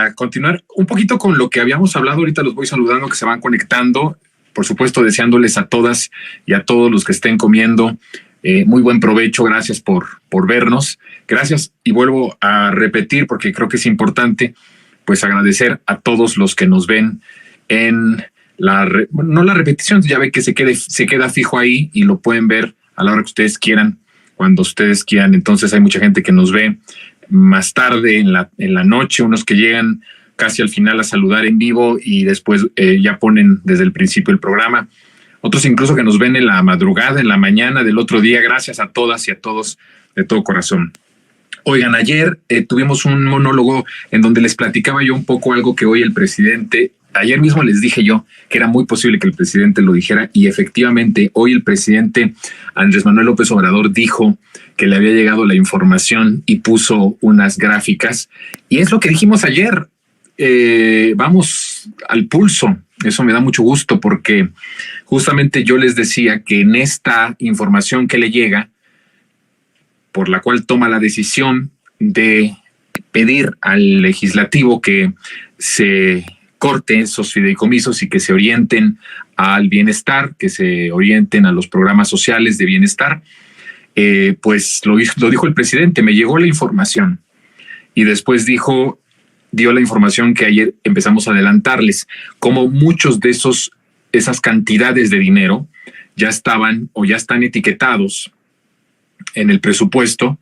para continuar un poquito con lo que habíamos hablado, ahorita los voy saludando que se van conectando, por supuesto deseándoles a todas y a todos los que estén comiendo muy buen provecho, gracias por vernos, gracias, y vuelvo a repetir porque creo que es importante, pues agradecer a todos los que nos ven en no la repetición, ya ve que se queda fijo ahí y lo pueden ver a la hora que ustedes quieran, cuando ustedes quieran. Entonces hay mucha gente que nos ve más tarde en la noche, unos que llegan casi al final a saludar en vivo y después ya ponen desde el principio el programa. Otros incluso que nos ven en la madrugada, en la mañana del otro día. Gracias a todas y a todos de todo corazón. Oigan, ayer tuvimos un monólogo en donde les platicaba yo un poco algo que hoy el presidente, ayer mismo les dije yo que era muy posible que el presidente lo dijera y efectivamente hoy el presidente Andrés Manuel López Obrador dijo que le había llegado la información y puso unas gráficas y es lo que dijimos ayer. Vamos al pulso. Eso me da mucho gusto porque justamente yo les decía que en esta información que le llega, por la cual toma la decisión de pedir al legislativo que se corten esos fideicomisos y que se orienten al bienestar, que se orienten a los programas sociales de bienestar, pues lo dijo el presidente, me llegó la información y después dio la información que ayer empezamos a adelantarles, como muchos de esas cantidades de dinero ya estaban o ya están etiquetados en el presupuesto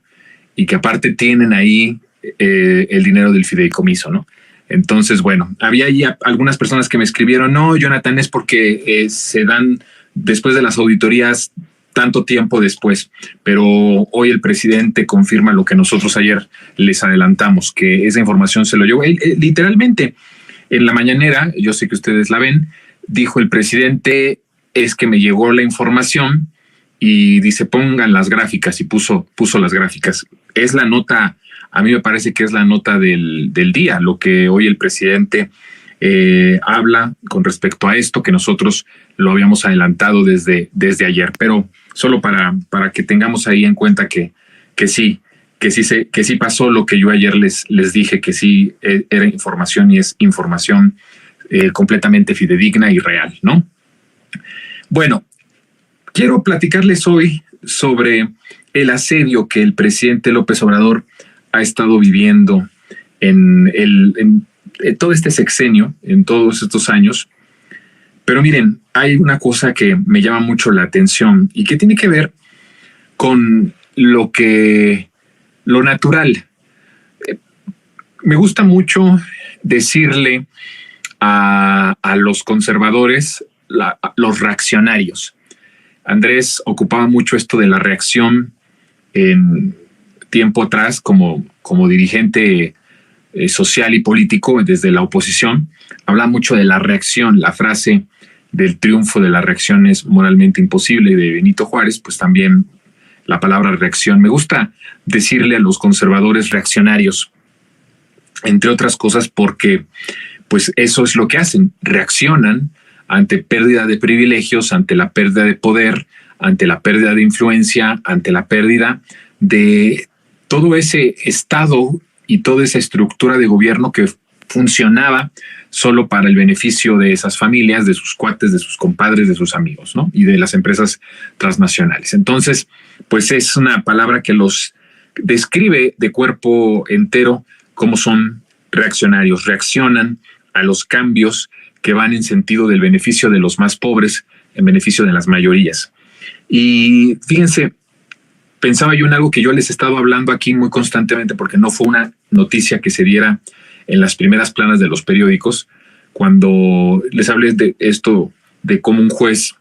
y que aparte tienen ahí el dinero del fideicomiso, ¿no? Entonces, bueno, había ahí algunas personas que me escribieron, no, Jonathan, es porque se dan después de las auditorías tanto tiempo después, pero hoy el presidente confirma lo que nosotros ayer les adelantamos, que esa información se lo llevó. Literalmente, en la mañanera, yo sé que ustedes la ven, dijo el presidente, es que me llegó la información y dice, pongan las gráficas y puso las gráficas. Es la nota, a mí me parece que es la nota del día, lo que hoy el presidente habla con respecto a esto, que nosotros lo habíamos adelantado desde ayer, pero solo para que tengamos ahí en cuenta que sí pasó lo que yo ayer les dije, que sí era información y es información completamente fidedigna y real, ¿no? Bueno, quiero platicarles hoy sobre el asedio que el presidente López Obrador ha estado viviendo en todo este sexenio, en todos estos años. Pero miren, hay una cosa que me llama mucho la atención y que tiene que ver con lo natural. Me gusta mucho decirle a los conservadores, los reaccionarios. Andrés ocupaba mucho esto de la reacción en tiempo atrás como dirigente social y político desde la oposición. Habla mucho de la reacción, la frase del triunfo de la reacción es moralmente imposible de Benito Juárez, pues también la palabra reacción. Me gusta decirle a los conservadores reaccionarios, entre otras cosas porque pues eso es lo que hacen, reaccionan ante pérdida de privilegios, ante la pérdida de poder, ante la pérdida de influencia, ante la pérdida de todo ese estado y toda esa estructura de gobierno que funcionaba solo para el beneficio de esas familias, de sus cuates, de sus compadres, de sus amigos, ¿no? Y de las empresas transnacionales. Entonces, pues es una palabra que los describe de cuerpo entero como son reaccionarios. Reaccionan a los cambios que van en sentido del beneficio de los más pobres, en beneficio de las mayorías. Y fíjense, pensaba yo en algo que yo les he estado hablando aquí muy constantemente porque no fue una noticia que se diera en las primeras planas de los periódicos, cuando les hablé de esto, de cómo un juez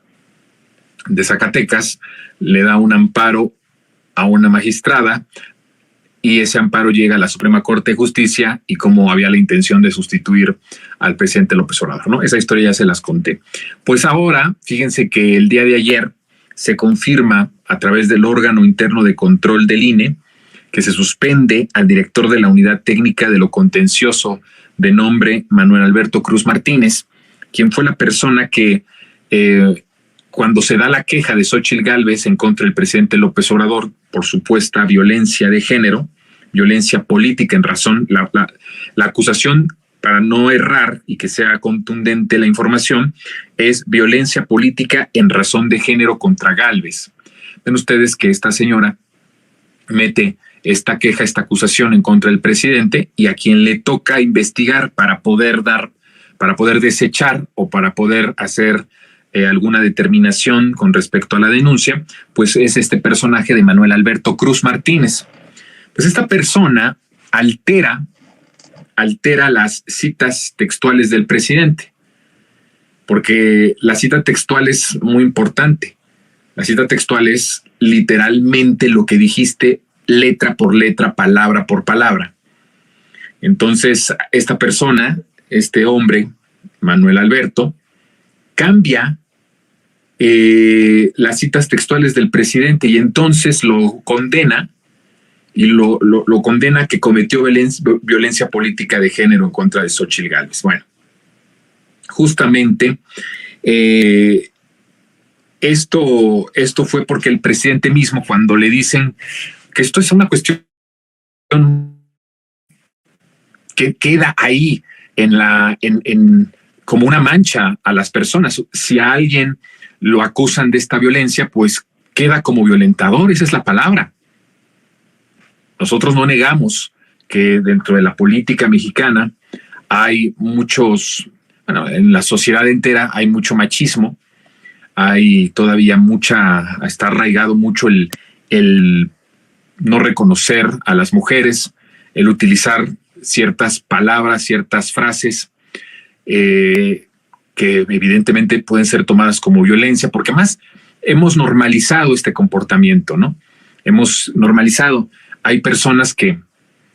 de Zacatecas le da un amparo a una magistrada y ese amparo llega a la Suprema Corte de Justicia y cómo había la intención de sustituir al presidente López Obrador, ¿no? Esa historia ya se las conté. Pues ahora, fíjense que el día de ayer se confirma a través del órgano interno de control del INE que se suspende al director de la Unidad Técnica de lo Contencioso de nombre Manuel Alberto Cruz Martínez, quien fue la persona que cuando se da la queja de Xóchitl Gálvez en contra del presidente López Obrador por supuesta violencia de género, violencia política en razón, la acusación para no errar y que sea contundente la información, es violencia política en razón de género contra Gálvez. Ven ustedes que esta señora mete esta queja, esta acusación en contra del presidente, y a quien le toca investigar para poder desechar o para poder hacer alguna determinación con respecto a la denuncia, pues es este personaje de Manuel Alberto Cruz Martínez. Pues esta persona altera las citas textuales del presidente, porque la cita textual es muy importante. La cita textual es literalmente lo que dijiste, letra por letra, palabra por palabra. Entonces, esta persona, este hombre, Manuel Alberto, cambia las citas textuales del presidente y entonces lo condena, y lo condena que cometió violencia política de género en contra de Xóchitl Gálvez. Bueno, justamente esto fue porque el presidente mismo, cuando le dicen que esto es una cuestión que queda ahí como una mancha a las personas. Si a alguien lo acusan de esta violencia, pues queda como violentador, esa es la palabra. Nosotros no negamos que dentro de la política mexicana hay en la sociedad entera hay mucho machismo, hay todavía está arraigado mucho el no reconocer a las mujeres, el utilizar ciertas palabras, ciertas frases que evidentemente pueden ser tomadas como violencia, porque más hemos normalizado este comportamiento, ¿no? Hemos normalizado. Hay personas que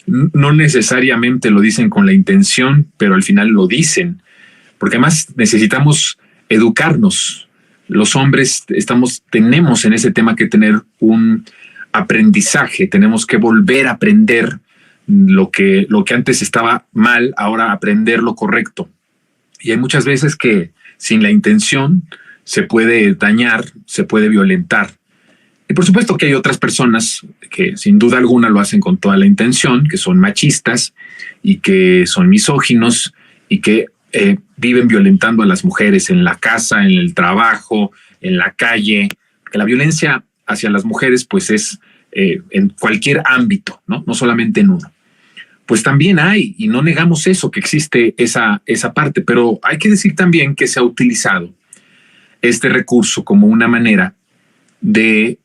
no necesariamente lo dicen con la intención, pero al final lo dicen, porque además necesitamos educarnos. Los hombres tenemos en ese tema que tener un aprendizaje, tenemos que volver a aprender lo que antes estaba mal, ahora aprender lo correcto. Y hay muchas veces que sin la intención se puede dañar, se puede violentar. Y por supuesto que hay otras personas que sin duda alguna lo hacen con toda la intención, que son machistas y que son misóginos y que viven violentando a las mujeres en la casa, en el trabajo, en la calle. Que la violencia hacia las mujeres pues es en cualquier ámbito, ¿no? No solamente en uno. Pues también hay, y no negamos eso, que existe esa parte, pero hay que decir también que se ha utilizado este recurso como una manera de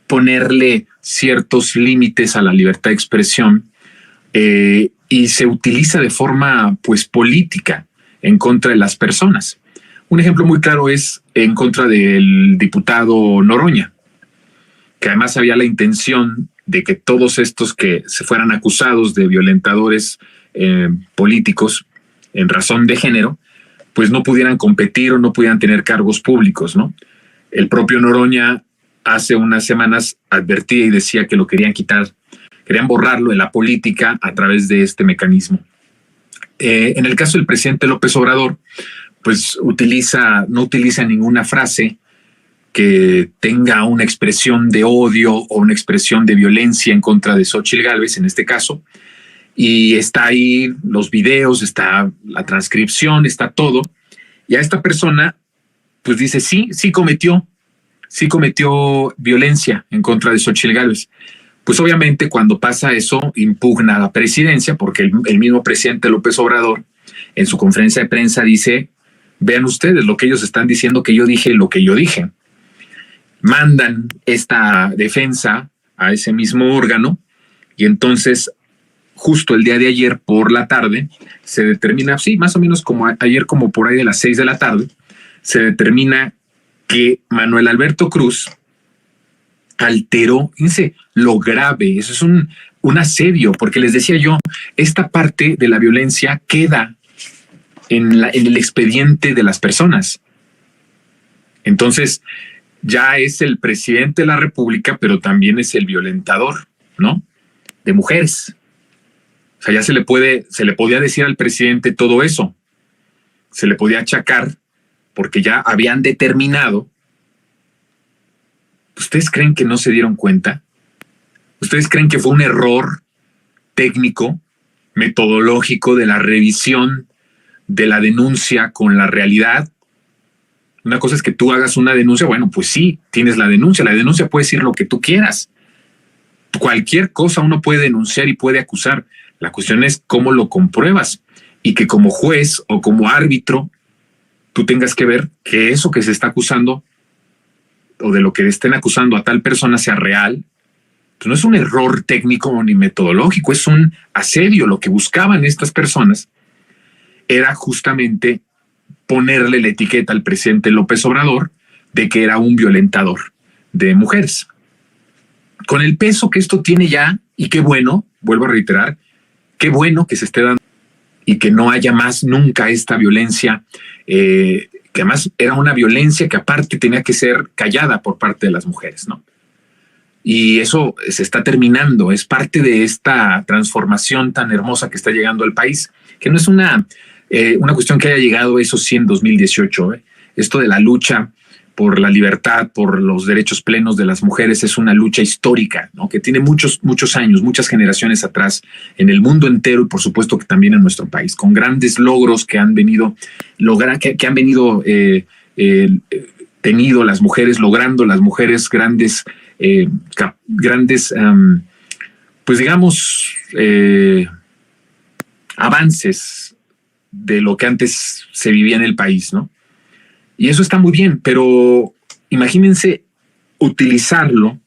ponerle ciertos límites a la libertad de expresión y se utiliza de forma pues política en contra de las personas. Un ejemplo muy claro es en contra del diputado Noroña, que además había la intención de que todos estos que se fueran acusados de violentadores políticos en razón de género, pues no pudieran competir o no pudieran tener cargos públicos, ¿no? El propio Noroña hace unas semanas advertía y decía que lo querían quitar, querían borrarlo de la política a través de este mecanismo. En el caso del presidente López Obrador, pues no utiliza ninguna frase que tenga una expresión de odio o una expresión de violencia en contra de Xóchitl Gálvez, en este caso, y está ahí los videos, está la transcripción, está todo, y a esta persona pues dice sí cometió violencia en contra de Xóchitl Gálvez. Pues obviamente cuando pasa eso impugna la presidencia, porque el mismo presidente López Obrador en su conferencia de prensa dice, vean ustedes lo que ellos están diciendo que yo dije lo que yo dije. Mandan esta defensa a ese mismo órgano y entonces justo el día de ayer por la tarde se determina, sí, más o menos como ayer, como por ahí de las 6 de la tarde, se determina que Manuel Alberto Cruz alteró, fíjense, lo grave, eso es un asedio, porque les decía yo, esta parte de la violencia queda en el expediente de las personas. Entonces, ya es el presidente de la República, pero también es el violentador, ¿no? De mujeres. O sea, ya se le podía decir al presidente todo eso. Se le podía achacar porque ya habían determinado. ¿Ustedes creen que no se dieron cuenta? ¿Ustedes creen que fue un error técnico metodológico de la revisión de la denuncia con la realidad. Una cosa es que tú hagas una denuncia, bueno, pues sí, tienes la denuncia puede decir lo que tú quieras. Cualquier cosa uno puede denunciar y puede acusar. La cuestión es cómo lo compruebas y que como juez o como árbitro tú tengas que ver que eso que se está acusando o de lo que estén acusando a tal persona sea real. Entonces, no es un error técnico ni metodológico, es un asedio. Lo que buscaban estas personas era justamente ponerle la etiqueta al presidente López Obrador de que era un violentador de mujeres. Con el peso que esto tiene ya, y qué bueno, vuelvo a reiterar, qué bueno que se esté dando y que no haya más nunca esta violencia, que además era una violencia que aparte tenía que ser callada por parte de las mujeres, ¿no? Y eso se está terminando, es parte de esta transformación tan hermosa que está llegando al país, que no es una cuestión que haya llegado, eso sí, en 2018. Esto de la lucha por la libertad, por los derechos plenos de las mujeres es una lucha histórica, ¿no? Que tiene muchos años, muchas generaciones atrás en el mundo entero y por supuesto que también en nuestro país, con grandes logros que han venido tenido las mujeres, logrando las mujeres grandes, pues digamos, avances de lo que antes se vivía en el país, ¿no? Y eso está muy bien, pero imagínense utilizarlo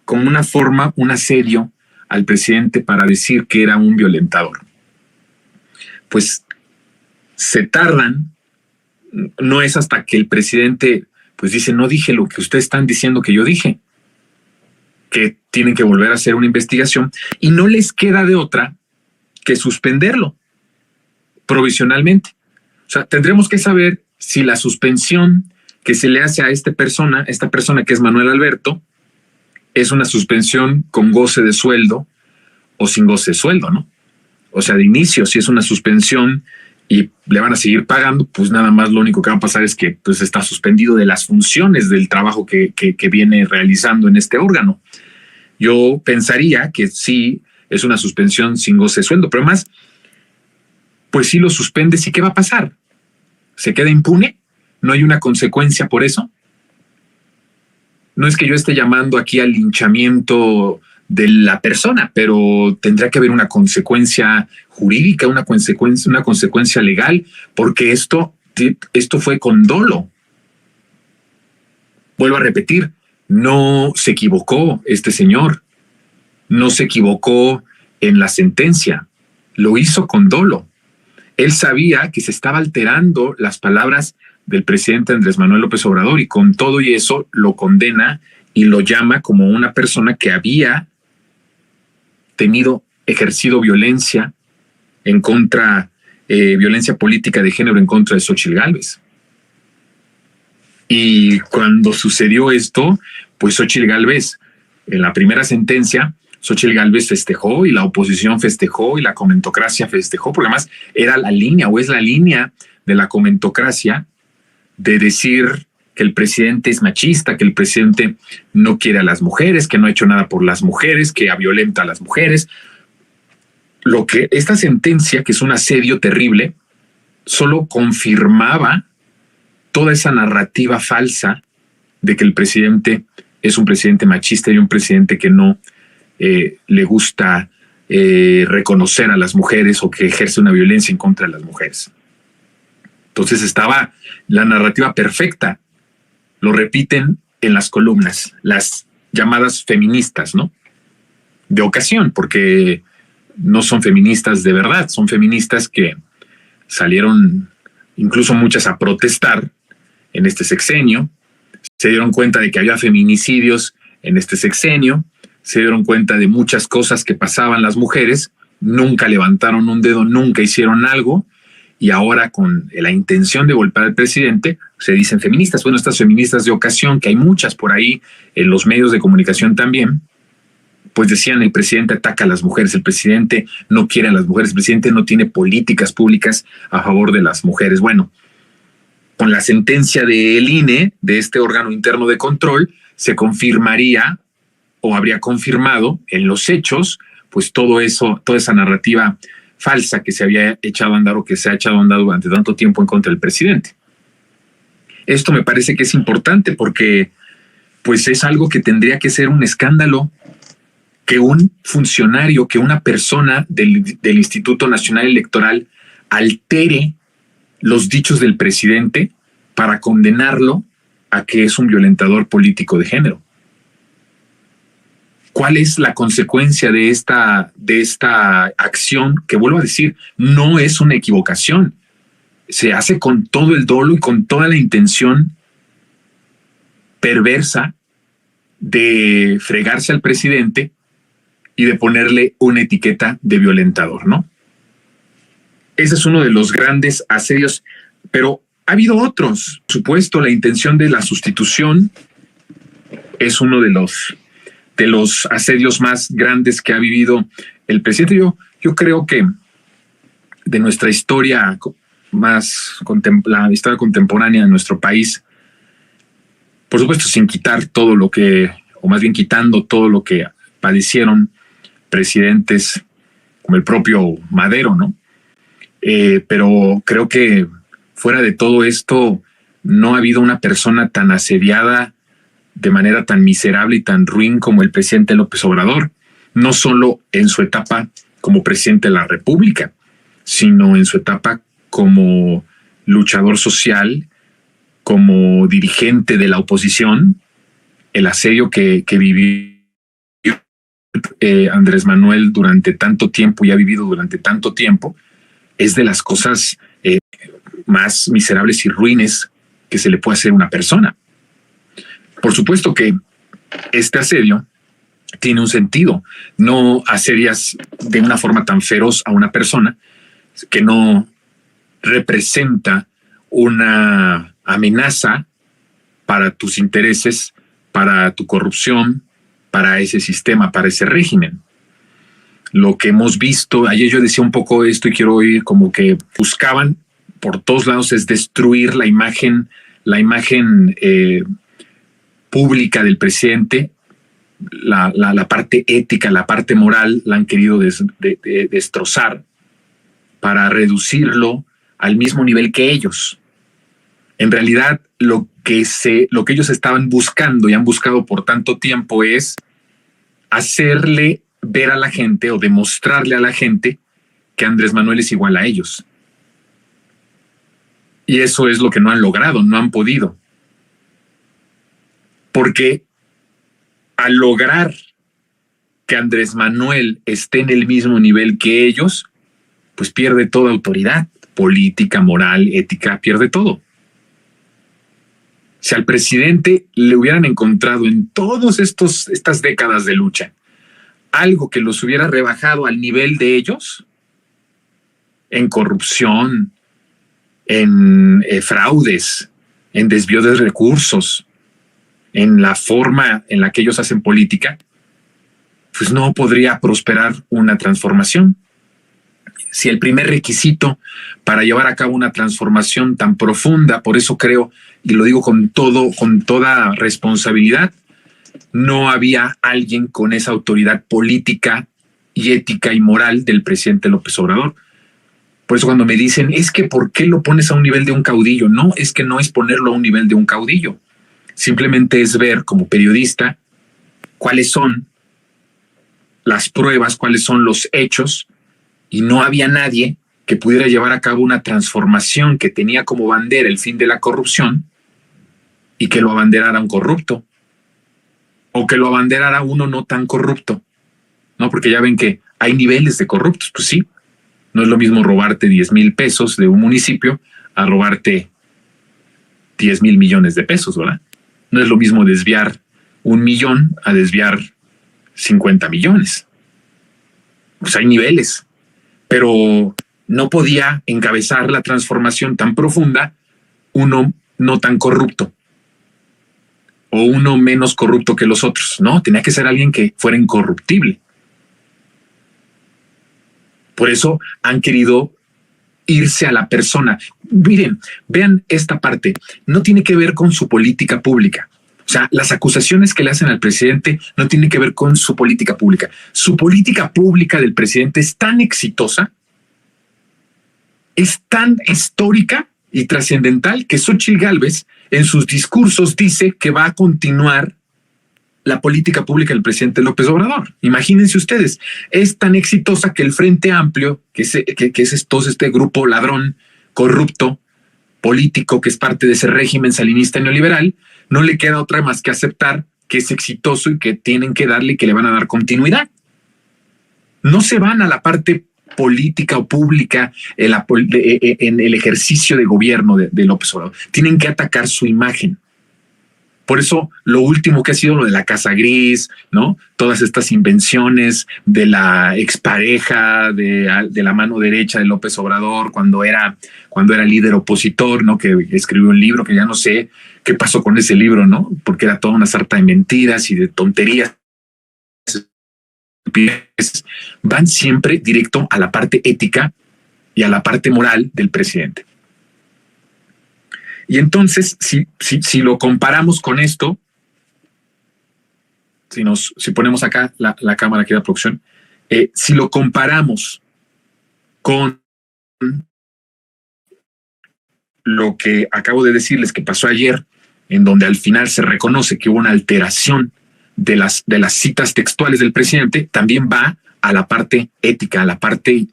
como una forma, un asedio al presidente para decir que era un violentador. Pues se tardan, no es hasta que el presidente pues dice, no dije lo que ustedes están diciendo que yo dije, que tienen que volver a hacer una investigación y no les queda de otra que suspenderlo provisionalmente. O sea, tendremos que saber si la suspensión que se le hace a esta persona que es Manuel Alberto, es una suspensión con goce de sueldo o sin goce de sueldo, ¿no? O sea, de inicio, si es una suspensión y le van a seguir pagando, pues nada más lo único que va a pasar es que pues, está suspendido de las funciones del trabajo que viene realizando en este órgano. Yo pensaría que sí es una suspensión sin goce de sueldo, pero además, pues sí lo suspendes y ¿qué va a pasar? ¿Se queda impune? ¿No hay una consecuencia por eso? No es que yo esté llamando aquí al linchamiento de la persona, pero tendrá que haber una consecuencia jurídica, una consecuencia legal, porque esto fue con dolo. Vuelvo a repetir, no se equivocó este señor, no se equivocó en la sentencia, lo hizo con dolo. Él sabía que se estaba alterando las palabras del presidente Andrés Manuel López Obrador y con todo y eso lo condena y lo llama como una persona que había ejercido violencia en contra, violencia política de género en contra de Xóchitl Gálvez. Y cuando sucedió esto, pues Xóchitl Gálvez, en la primera sentencia, Xóchitl Gálvez festejó y la oposición festejó y la comentocracia festejó, porque además era la línea o es la línea de la comentocracia de decir que el presidente es machista, que el presidente no quiere a las mujeres, que no ha hecho nada por las mujeres, que violenta a las mujeres. Lo que esta sentencia, que es un asedio terrible, solo confirmaba toda esa narrativa falsa de que el presidente es un presidente machista y un presidente que no le gusta reconocer a las mujeres o que ejerce una violencia en contra de las mujeres. Entonces estaba la narrativa perfecta. Lo repiten en las columnas, las llamadas feministas, ¿no? De ocasión, porque no son feministas de verdad, son feministas que salieron incluso muchas a protestar en este sexenio, se dieron cuenta de que había feminicidios en este sexenio, se dieron cuenta de muchas cosas que pasaban las mujeres, nunca levantaron un dedo, nunca hicieron algo, y ahora con la intención de golpear al presidente se dicen feministas. Bueno, estas feministas de ocasión, que hay muchas por ahí en los medios de comunicación también, pues decían el presidente ataca a las mujeres, el presidente no quiere a las mujeres, el presidente no tiene políticas públicas a favor de las mujeres. Bueno, con la sentencia del INE, de este órgano interno de control, se confirmaría o habría confirmado en los hechos, pues todo eso, toda esa narrativa falsa que se había echado a andar o que se ha echado a andar durante tanto tiempo en contra del presidente. Esto me parece que es importante porque pues es algo que tendría que ser un escándalo que un funcionario, que una persona del Instituto Nacional Electoral altere los dichos del presidente para condenarlo a que es un violentador político de género. ¿Cuál es la consecuencia de esta acción? Que vuelvo a decir, no es una equivocación. Se hace con todo el dolo y con toda la intención perversa de fregarse al presidente y de ponerle una etiqueta de violentador, ¿no? Ese es uno de los grandes asedios, pero ha habido otros. Por supuesto, la intención de la sustitución es uno de los asedios más grandes que ha vivido el presidente. Yo creo que de nuestra historia más, la historia contemporánea de nuestro país, por supuesto sin quitar todo lo que, o más bien quitando todo lo que padecieron presidentes como el propio Madero, ¿no? Pero creo que fuera de todo esto no ha habido una persona tan asediada de manera tan miserable y tan ruin como el presidente López Obrador, no solo en su etapa como presidente de la República, sino en su etapa como luchador social, como dirigente de la oposición. El asedio que vivió Andrés Manuel durante tanto tiempo y ha vivido durante tanto tiempo es de las cosas más miserables y ruines que se le puede hacer a una persona. Por supuesto que este asedio tiene un sentido. No asedias de una forma tan feroz a una persona que no representa una amenaza para tus intereses, para tu corrupción, para ese sistema, para ese régimen. Lo que hemos visto, ayer yo decía un poco esto y quiero oír como que buscaban por todos lados es destruir la imagen pública del presidente, la parte ética, la parte moral, la han querido destrozar para reducirlo al mismo nivel que ellos. En realidad, lo que ellos estaban buscando y han buscado por tanto tiempo es hacerle ver a la gente o demostrarle a la gente que Andrés Manuel es igual a ellos. Y eso es lo que no han logrado, no han podido. Porque al lograr que Andrés Manuel esté en el mismo nivel que ellos, pues pierde toda autoridad política, moral, ética, pierde todo. Si al presidente le hubieran encontrado en todas estas décadas de lucha algo que los hubiera rebajado al nivel de ellos, en corrupción, en fraudes, en desvío de recursos, en la forma en la que ellos hacen política, pues no podría prosperar una transformación. Si el primer requisito para llevar a cabo una transformación tan profunda, por eso creo, y lo digo con toda responsabilidad, no había alguien con esa autoridad política y ética y moral del presidente López Obrador. Por eso cuando me dicen, es que ¿por qué lo pones a un nivel de un caudillo? No, es que no es ponerlo a un nivel de un caudillo. Simplemente es ver como periodista cuáles son las pruebas, cuáles son los hechos, y no había nadie que pudiera llevar a cabo una transformación que tenía como bandera el fin de la corrupción y que lo abanderara un corrupto o que lo abanderara uno no tan corrupto, ¿no? Porque ya ven que hay niveles de corruptos, pues sí, no es lo mismo robarte 10,000 pesos de un municipio a robarte 10,000 millones de pesos, ¿verdad? No es lo mismo desviar 1 millón a desviar 50 millones. Pues hay niveles, pero no podía encabezar la transformación tan profunda uno no tan corrupto o uno menos corrupto que los otros. No, tenía que ser alguien que fuera incorruptible. Por eso han querido irse a la persona. Miren, vean esta parte. No tiene que ver con su política pública. O sea, las acusaciones que le hacen al presidente no tienen que ver con su política pública. Su política pública del presidente es tan exitosa es tan histórica y trascendental que Xóchitl Gálvez en sus discursos dice que va a continuar la política pública del presidente López Obrador. Imagínense ustedes, es tan exitosa que el Frente Amplio, que es todo este grupo ladrón, corrupto, político, que es parte de ese régimen salinista neoliberal, no le queda otra más que aceptar que es exitoso y que tienen que darle y que le van a dar continuidad. No se van a la parte política o pública en el ejercicio de gobierno de López Obrador. Tienen que atacar su imagen. Por eso lo último que ha sido lo de la Casa Gris, ¿no? Todas estas invenciones de la expareja de la mano derecha de López Obrador cuando era líder opositor, ¿no? Que escribió un libro que ya no sé qué pasó con ese libro, ¿no? Porque era toda una sarta de mentiras y de tonterías. Van siempre directo a la parte ética y a la parte moral del presidente. Y entonces, si lo comparamos con esto, si ponemos acá la cámara aquí de la producción, si lo comparamos con lo que acabo de decirles que pasó ayer, en donde al final se reconoce que hubo una alteración de las citas textuales del presidente, también va a la parte ética, a la parte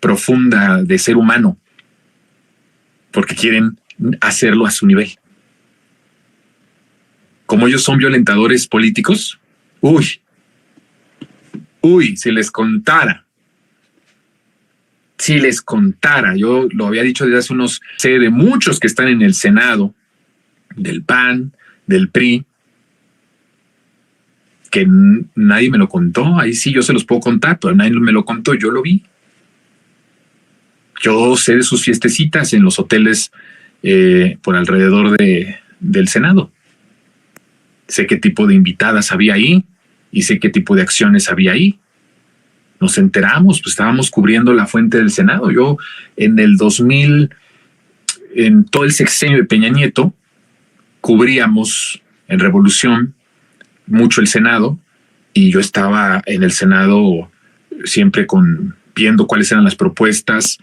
profunda de ser humano, porque quieren hacerlo a su nivel. Como ellos son violentadores políticos, uy, si les contara, yo lo había dicho desde hace sé de muchos que están en el Senado, del PAN, del PRI, que nadie me lo contó. Ahí sí yo se los puedo contar, pero nadie me lo contó, yo lo vi. Yo sé de sus fiestecitas en los hoteles por alrededor del Senado. Sé qué tipo de invitadas había ahí y sé qué tipo de acciones había ahí. Nos enteramos, pues estábamos cubriendo la fuente del Senado. Yo en el 2000, en todo el sexenio de Peña Nieto, cubríamos en Revolución mucho el Senado y yo estaba en el Senado siempre viendo cuáles eran las propuestas.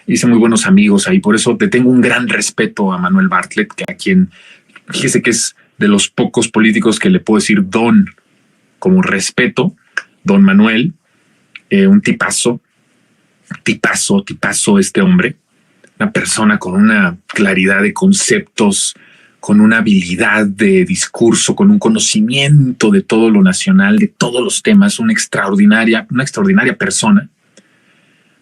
Hice muy buenos amigos ahí, por eso te tengo un gran respeto a Manuel Bartlett, que a quien fíjese que es de los pocos políticos que le puedo decir don como respeto, don Manuel, un tipazo este hombre, una persona con una claridad de conceptos, con una habilidad de discurso, con un conocimiento de todo lo nacional, de todos los temas, una extraordinaria persona.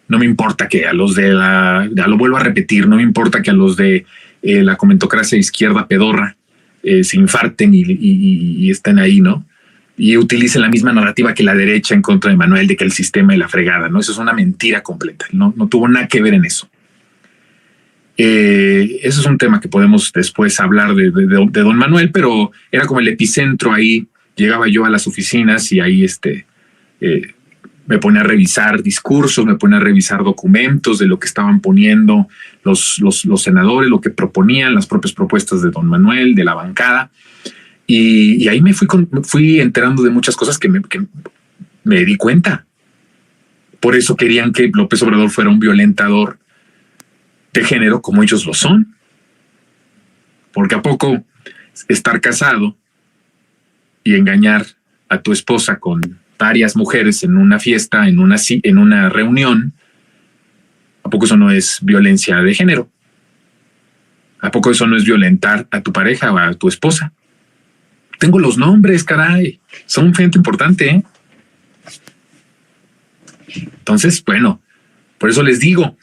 No me importa que a los ya lo vuelvo a repetir, no me importa que a los de la comentocracia izquierda pedorra se infarten y estén ahí, ¿no? Y utilicen la misma narrativa que la derecha en contra de Manuel, de que el sistema y la fregada, ¿no? Eso es una mentira completa, no tuvo nada que ver en eso. Eso es un tema que podemos después hablar de don Manuel, pero era como el epicentro ahí. Llegaba yo a las oficinas y ahí me ponía a revisar discursos, me ponía a revisar documentos de lo que estaban poniendo los senadores, lo que proponían, las propias propuestas de don Manuel, de la bancada. Y ahí me fui enterando de muchas cosas que me di cuenta. Por eso querían que López Obrador fuera un violentador de género como ellos lo son. Porque a poco estar casado y engañar a tu esposa con varias mujeres en una fiesta, en una reunión, ¿a poco eso no es violencia de género? ¿A poco eso no es violentar a tu pareja o a tu esposa? Tengo los nombres, caray. Son gente importante, ¿eh? Entonces, bueno, por eso les digo,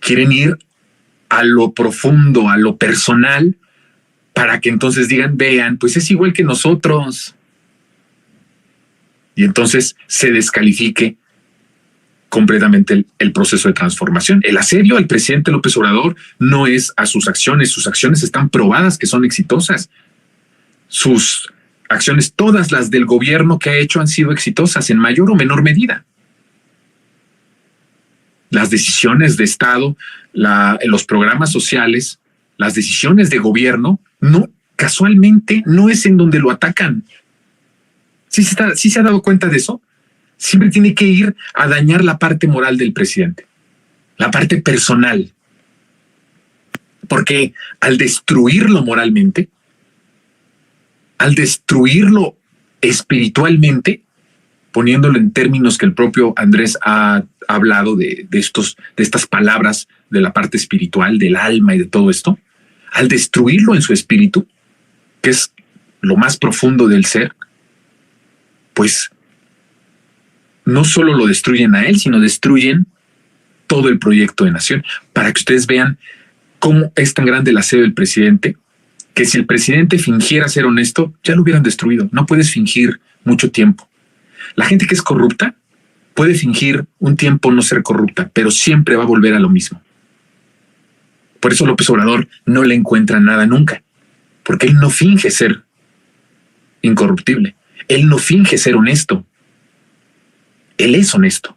quieren ir a lo profundo, a lo personal, para que entonces digan, vean, pues es igual que nosotros. Y entonces se descalifique completamente el proceso de transformación. El asedio al presidente López Obrador no es a sus acciones están probadas que son exitosas. Sus acciones, todas las del gobierno que ha hecho, han sido exitosas en mayor o menor medida. Las decisiones de Estado, los programas sociales, las decisiones de gobierno, no, casualmente no es en donde lo atacan. ¿Sí se ha dado cuenta de eso? Siempre tiene que ir a dañar la parte moral del presidente, la parte personal. Porque al destruirlo moralmente, al destruirlo espiritualmente, poniéndolo en términos que el propio Andrés ha hablado de estas palabras de la parte espiritual, del alma y de todo esto, al destruirlo en su espíritu, que es lo más profundo del ser, pues no solo lo destruyen a él, sino destruyen todo el proyecto de nación. Para que ustedes vean cómo es tan grande el aseo del presidente, que si el presidente fingiera ser honesto, ya lo hubieran destruido. No puedes fingir mucho tiempo. La gente que es corrupta puede fingir un tiempo no ser corrupta, pero siempre va a volver a lo mismo. Por eso López Obrador no le encuentra nada nunca, porque él no finge ser incorruptible. Él no finge ser honesto. Él es honesto.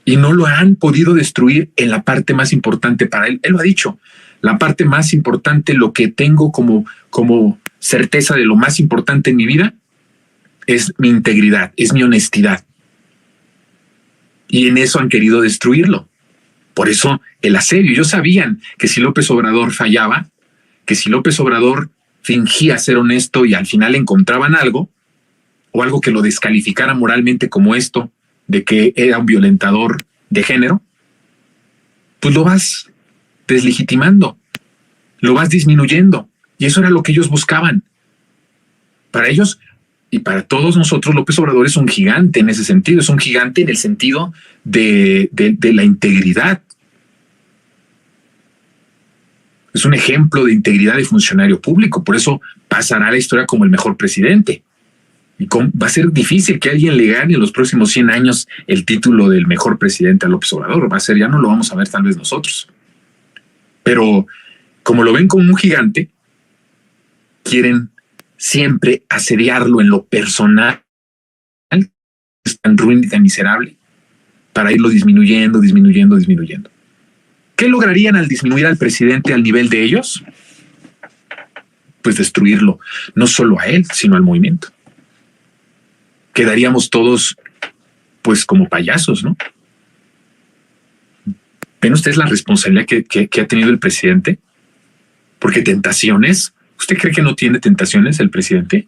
Y no lo han podido destruir en la parte más importante para él. Él lo ha dicho. La parte más importante, lo que tengo como certeza de lo más importante en mi vida, es mi integridad, es mi honestidad. Y en eso han querido destruirlo. Por eso el asedio. Ellos sabían que si López Obrador fallaba, que si López Obrador fingía ser honesto y al final encontraban algo, o algo que lo descalificara moralmente como esto, de que era un violentador de género, pues lo vas deslegitimando, lo vas disminuyendo. Y eso era lo que ellos buscaban. Para ellos y para todos nosotros, López Obrador es un gigante en ese sentido, es un gigante en el sentido de la integridad. Es un ejemplo de integridad de funcionario público, por eso pasará a la historia como el mejor presidente. Y va a ser difícil que alguien le gane en los próximos 100 años el título del mejor presidente a López Obrador. Va a ser, ya no lo vamos a ver tal vez nosotros. Pero como lo ven como un gigante, quieren siempre asediarlo en lo personal, es tan ruin y tan miserable, para irlo disminuyendo. ¿Qué lograrían al disminuir al presidente al nivel de ellos? Pues destruirlo, no solo a él, sino al movimiento. Quedaríamos todos, pues, como payasos, ¿no? ¿Ven ustedes la responsabilidad que ha tenido el presidente? Porque tentaciones, ¿usted cree que no tiene tentaciones el presidente?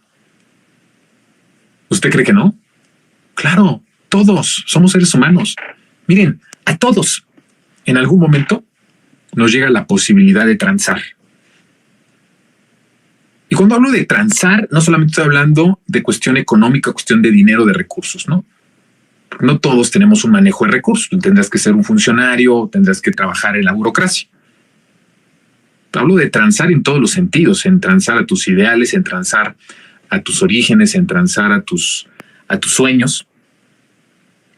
¿Usted cree que no? Claro, todos somos seres humanos. Miren, a todos en algún momento nos llega la posibilidad de transar. Y cuando hablo de transar, no solamente estoy hablando de cuestión económica, cuestión de dinero, de recursos, ¿no? Porque no todos tenemos un manejo de recursos. Tú tendrás que ser un funcionario, tendrás que trabajar en la burocracia. Hablo de transar en todos los sentidos, en transar a tus ideales, en transar a tus orígenes, en transar a tus sueños.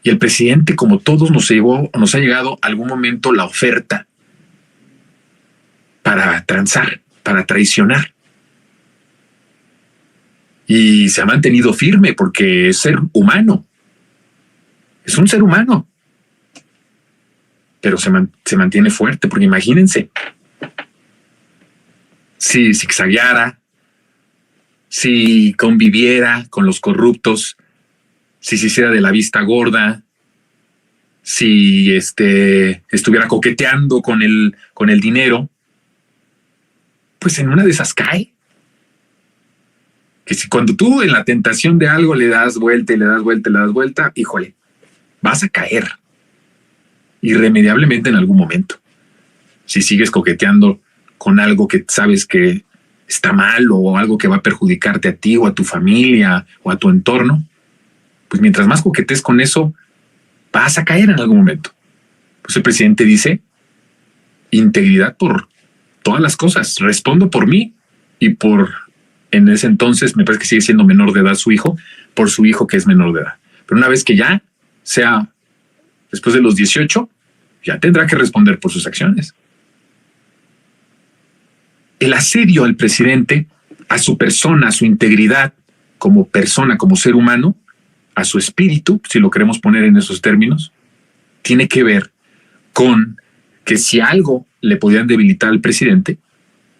Y el presidente, como todos, nos ha llegado algún momento la oferta para transar, para traicionar. Y se ha mantenido firme porque es ser humano. Es un ser humano. Pero se mantiene fuerte, porque imagínense, si zigzagueara, si conviviera con los corruptos, si se hiciera de la vista gorda, si estuviera coqueteando con el dinero, pues en una de esas cae. Que si cuando tú en la tentación de algo le das vuelta y le das vuelta y le das vuelta, híjole, vas a caer irremediablemente en algún momento. Si sigues coqueteando con algo que sabes que está mal o algo que va a perjudicarte a ti o a tu familia o a tu entorno, pues mientras más coquetees con eso, vas a caer en algún momento. Pues el presidente dice, integridad por todas las cosas. Respondo por mí y por, en ese entonces, me parece que sigue siendo menor de edad su hijo, por su hijo que es menor de edad. Pero una vez que ya sea después de los 18, ya tendrá que responder por sus acciones. El asedio al presidente, a su persona, a su integridad como persona, como ser humano, a su espíritu, si lo queremos poner en esos términos, tiene que ver con que si algo le podían debilitar al presidente,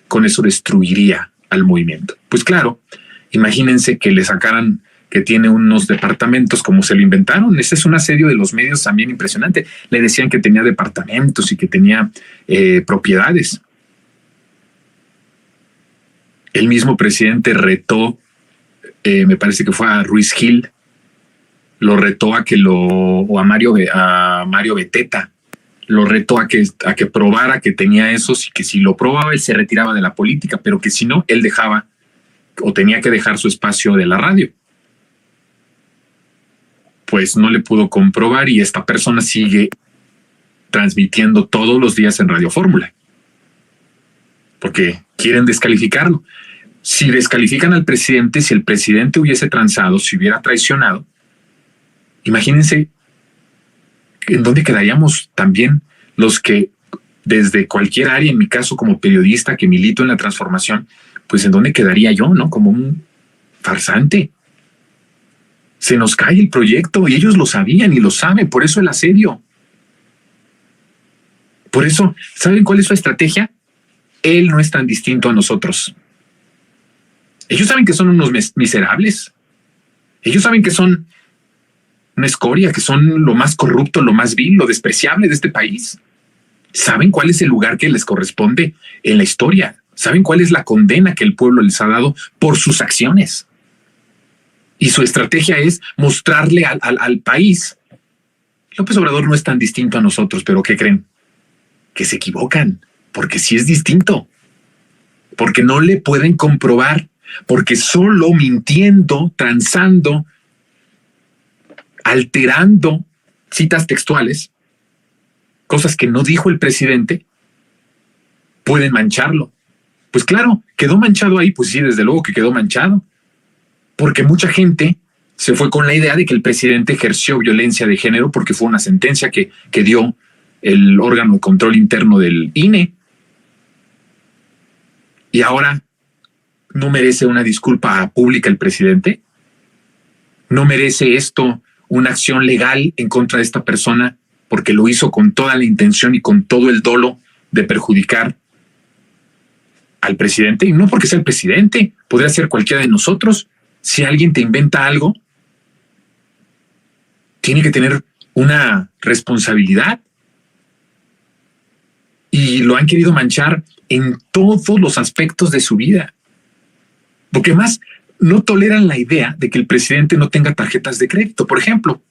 con eso destruiría al movimiento. Pues claro, imagínense que que tiene unos departamentos como se lo inventaron. Ese es un asedio de los medios también impresionante. Le decían que tenía departamentos y que tenía propiedades. El mismo presidente retó, me parece que fue a Ruiz Gil, lo retó a que o a Mario Beteta, lo retó a que probara que tenía esos y que si lo probaba él se retiraba de la política, pero que si no, él dejaba o tenía que dejar su espacio de la radio. Pues no le pudo comprobar y esta persona sigue transmitiendo todos los días en Radio Fórmula porque quieren descalificarlo. Si descalifican al presidente, si el presidente hubiese transado, si hubiera traicionado, imagínense en dónde quedaríamos también los que desde cualquier área, en mi caso como periodista que milito en la transformación, pues en dónde quedaría yo, ¿no? Como un farsante. Se nos cae el proyecto y ellos lo sabían y lo saben, por eso el asedio. Por eso, ¿saben cuál es su estrategia? Él no es tan distinto a nosotros. Ellos saben que son unos miserables. Ellos saben que son una escoria, que son lo más corrupto, lo más vil, lo despreciable de este país. Saben cuál es el lugar que les corresponde en la historia. Saben cuál es la condena que el pueblo les ha dado por sus acciones. Y su estrategia es mostrarle al país. López Obrador no es tan distinto a nosotros, pero ¿qué creen? Que se equivocan, porque sí es distinto. Porque no le pueden comprobar, porque solo mintiendo, transando, alterando citas textuales, cosas que no dijo el presidente, pueden mancharlo. Pues claro, quedó manchado ahí, pues sí, desde luego que quedó manchado, porque mucha gente se fue con la idea de que el presidente ejerció violencia de género porque fue una sentencia que dio el órgano de control interno del INE. Y ahora no merece una disculpa pública el presidente. No merece esto una acción legal en contra de esta persona porque lo hizo con toda la intención y con todo el dolo de perjudicar al presidente. Y no porque sea el presidente, podría ser cualquiera de nosotros. Si alguien te inventa algo, tiene que tener una responsabilidad. Y lo han querido manchar en todos los aspectos de su vida. Porque más no toleran la idea de que el presidente no tenga tarjetas de crédito. Por ejemplo,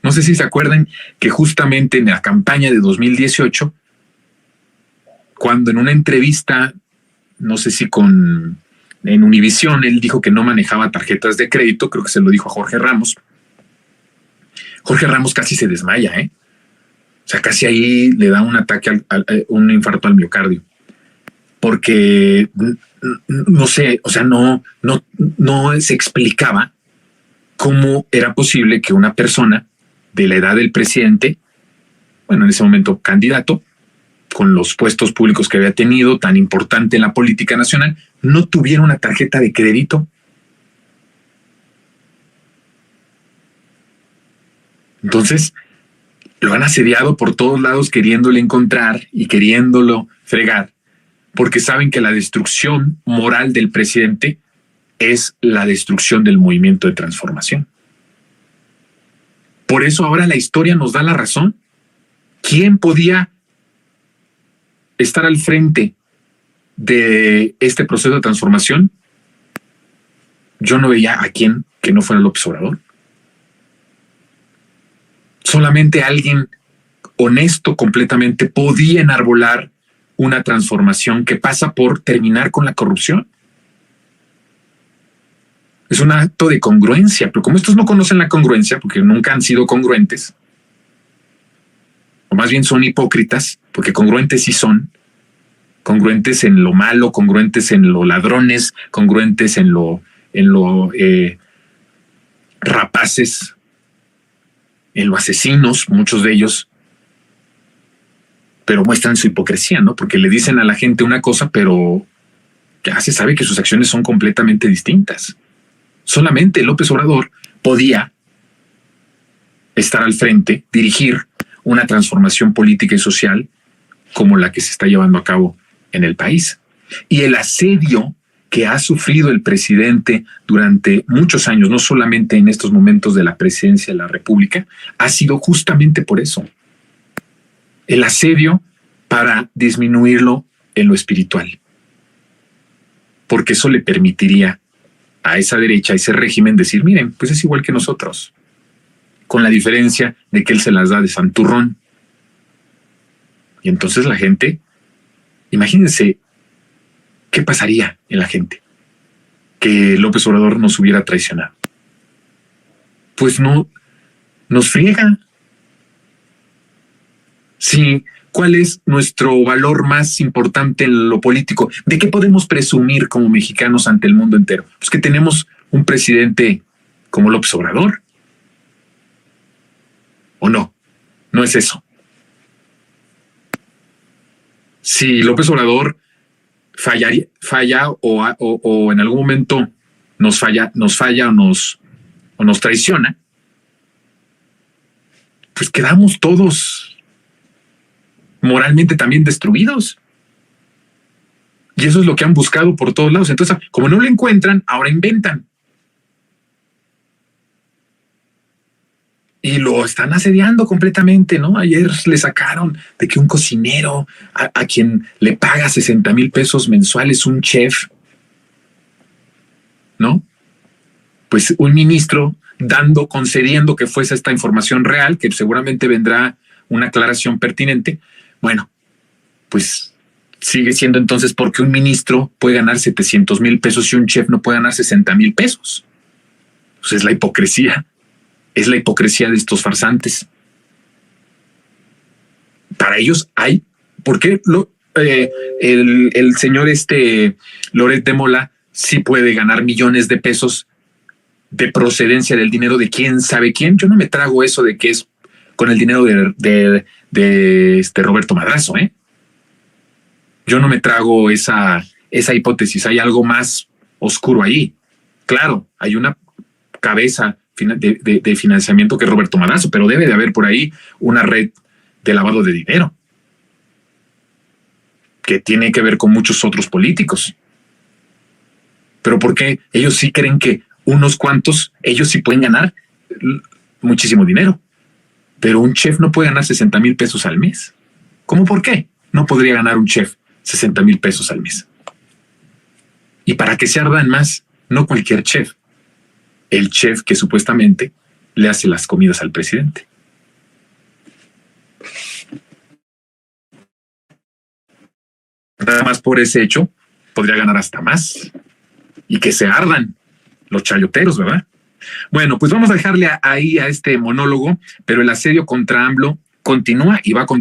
no sé si se acuerdan que justamente en la campaña de 2018, cuando en una entrevista, no sé si en Univisión, él dijo que no manejaba tarjetas de crédito, creo que se lo dijo a Jorge Ramos. Jorge Ramos casi se desmaya, ¿eh? O sea, casi ahí le da un ataque, un infarto al miocardio. Porque, no sé, o sea, no se explicaba cómo era posible que una persona de la edad del presidente, bueno, en ese momento candidato, con los puestos públicos que había tenido, tan importante en la política nacional, no tuviera una tarjeta de crédito. Entonces, lo han asediado por todos lados queriéndole encontrar y queriéndolo fregar, porque saben que la destrucción moral del presidente es la destrucción del movimiento de transformación. Por eso ahora la historia nos da la razón. ¿Quién podía estar al frente de este proceso de transformación? Yo no veía a quién que no fuera López Obrador. Solamente alguien honesto completamente podía enarbolar una transformación que pasa por terminar con la corrupción. Es un acto de congruencia, pero como estos no conocen la congruencia, porque nunca han sido congruentes, o más bien son hipócritas, porque congruentes sí son, congruentes en lo malo, congruentes en lo ladrones, congruentes en lo rapaces, en lo asesinos, muchos de ellos, pero muestran su hipocresía, ¿no? Porque le dicen a la gente una cosa, pero ya se sabe que sus acciones son completamente distintas. Solamente López Obrador podía estar al frente, dirigir una transformación política y social como la que se está llevando a cabo en el país. Y el asedio que ha sufrido el presidente durante muchos años, no solamente en estos momentos de la presidencia de la República, ha sido justamente por eso. El asedio para disminuirlo en lo espiritual. Porque eso le permitiría a esa derecha, a ese régimen, decir, miren, pues es igual que nosotros, con la diferencia de que él se las da de santurrón. Y entonces la gente, imagínense, ¿qué pasaría en la gente? Que López Obrador nos hubiera traicionado. Pues no, nos friega. Sí, ¿cuál es nuestro valor más importante en lo político? ¿De qué podemos presumir como mexicanos ante el mundo entero? Pues que tenemos un presidente como López Obrador. ¿O no? No es eso. Si López Obrador falla o en algún momento nos falla o nos traiciona, pues quedamos todos moralmente también destruidos. Y eso es lo que han buscado por todos lados. Entonces, como no lo encuentran, ahora inventan. Y lo están asediando completamente, ¿no? Ayer le sacaron de que un cocinero a quien le paga 60,000 pesos mensuales, un chef, ¿no? Pues un ministro concediendo que fuese esta información real, que seguramente vendrá una aclaración pertinente. Bueno, pues sigue siendo entonces porque un ministro puede ganar 700,000 pesos y un chef no puede ganar 60,000 pesos. Pues es la hipocresía. Es la hipocresía de estos farsantes. Para ellos hay, ¿por qué el señor Loret de Mola sí puede ganar millones de pesos de procedencia del dinero de quién sabe quién? Yo no me trago eso de que es con el dinero de Roberto Madrazo, ¿eh? Yo no me trago esa hipótesis. Hay algo más oscuro ahí. Claro, hay una cabeza de financiamiento que es Roberto Madrazo, pero debe de haber por ahí una red de lavado de dinero que tiene que ver con muchos otros políticos. Pero ¿por qué ellos sí creen que unos cuantos, ellos sí pueden ganar muchísimo dinero? Pero un chef no puede ganar 60,000 pesos al mes. ¿Cómo por qué? No podría ganar un chef 60,000 pesos al mes. Y para que se ardan más, no cualquier chef. El chef que supuestamente le hace las comidas al presidente. Nada más por ese hecho podría ganar hasta más. Y que se ardan los chayoteros, ¿verdad? Bueno, pues vamos a dejarle ahí a este monólogo, pero el asedio contra AMLO continúa y va a continuar.